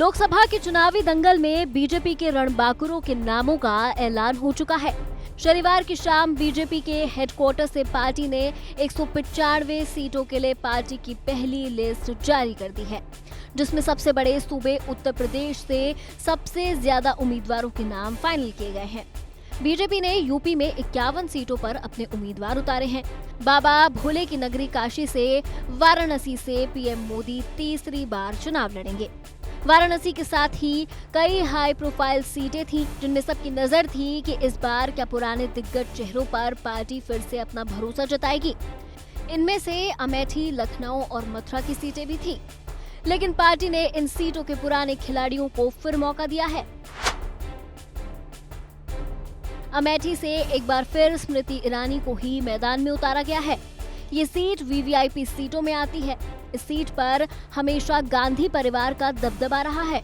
लोकसभा के चुनावी दंगल में बीजेपी के रणबांकुरों के नामों का ऐलान हो चुका है। शनिवार की शाम बीजेपी के हेडक्वार्टर से पार्टी ने 195 सीटों के लिए पार्टी की पहली लिस्ट जारी कर दी है, जिसमें सबसे बड़े सूबे उत्तर प्रदेश से सबसे ज्यादा उम्मीदवारों के नाम फाइनल किए गए हैं। बीजेपी ने यूपी में 51 सीटों पर अपने उम्मीदवार उतारे हैं। बाबा भोले की नगरी काशी से वाराणसी से पीएम मोदी तीसरी बार चुनाव लड़ेंगे। वाराणसी के साथ ही कई हाई प्रोफाइल सीटें थीं, जिनमें सबकी नजर थी कि इस बार क्या पुराने दिग्गज चेहरों पर पार्टी फिर से अपना भरोसा जताएगी। इनमें से अमेठी, लखनऊ और मथुरा की सीटें भी थीं, लेकिन पार्टी ने इन सीटों के पुराने खिलाड़ियों को फिर मौका दिया है। अमेठी से एक बार फिर स्मृति ईरानी को ही मैदान में उतारा गया है। ये सीट वीवीआईपी सीटों में आती है। इस सीट पर हमेशा गांधी परिवार का दबदबा रहा है।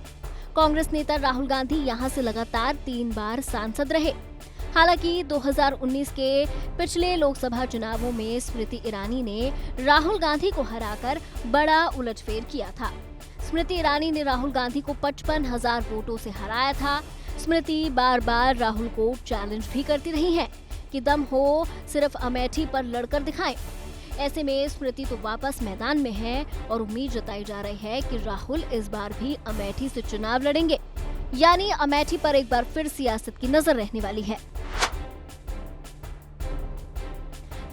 कांग्रेस नेता राहुल गांधी यहां से लगातार 3 बार सांसद रहे। हालांकि 2019 के पिछले लोकसभा चुनावों में स्मृति ईरानी ने राहुल गांधी को हराकर बड़ा उलटफेर किया था। स्मृति ईरानी ने राहुल गांधी को 55,000 वोटों से हराया था। स्मृति बार बार राहुल को चैलेंज भी करती रही हैं कि दम हो सिर्फ अमेठी पर लड़कर दिखाएं। ऐसे में स्मृति तो वापस मैदान में है और उम्मीद जताई जा रही है कि राहुल इस बार भी अमेठी से चुनाव लड़ेंगे, यानी अमेठी पर एक बार फिर सियासत की नजर रहने वाली है।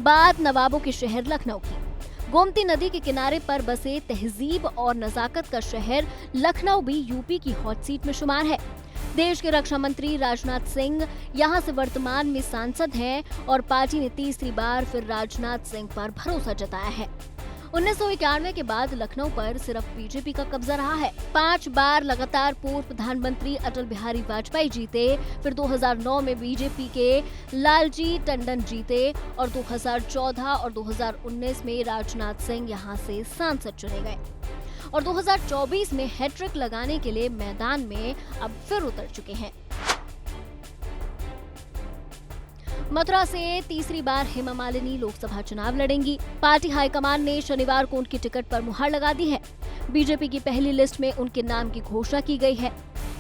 बात नवाबों के शहर लखनऊ की। गोमती नदी के किनारे पर बसे तहजीब और नजाकत का शहर लखनऊ भी यूपी की हॉट सीट में शुमार है। देश के रक्षा मंत्री राजनाथ सिंह यहां से वर्तमान में सांसद हैं और पार्टी ने तीसरी बार फिर राजनाथ सिंह पर भरोसा जताया है। 1991 के बाद लखनऊ पर सिर्फ बीजेपी का कब्जा रहा है। 5 बार लगातार पूर्व प्रधानमंत्री अटल बिहारी वाजपेयी जीते, फिर 2009 में बीजेपी के लालजी टंडन जीते और 2014 और 2019 में राजनाथ सिंह यहां से सांसद चुने गए और 2024 में हैट्रिक लगाने के लिए मैदान में अब फिर उतर चुके हैं। मथुरा से तीसरी बार हेमा मालिनी लोकसभा चुनाव लड़ेंगी। पार्टी हाईकमान ने शनिवार को उनकी टिकट पर मुहर लगा दी है। बीजेपी की पहली लिस्ट में उनके नाम की घोषणा की गई है।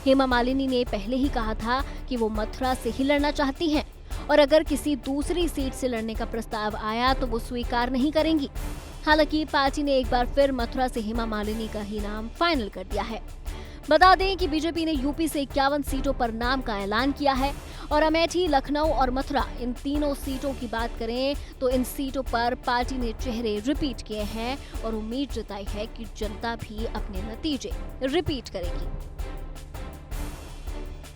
हेमा मालिनी ने पहले ही कहा था कि वो मथुरा से ही लड़ना चाहती हैं और अगर किसी दूसरी सीट से लड़ने का प्रस्ताव आया तो वो स्वीकार नहीं करेंगी। हालांकि पार्टी ने एक बार फिर मथुरा से हेमा मालिनी का ही नाम फाइनल कर दिया है। बता दें कि बीजेपी ने यूपी से 51 सीटों पर नाम का ऐलान किया है और अमेठी, लखनऊ और मथुरा इन तीनों सीटों की बात करें तो इन सीटों पर पार्टी ने चेहरे रिपीट किए हैं और उम्मीद जताई है कि जनता भी अपने नतीजे रिपीट करेगी।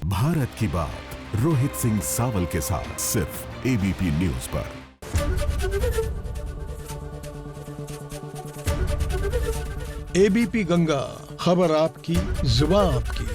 भारत की बात रोहित सिंह सावल के साथ सिर्फ एबीपी न्यूज पर। एबीपी गंगा, खबर आपकी, जुबान आपकी।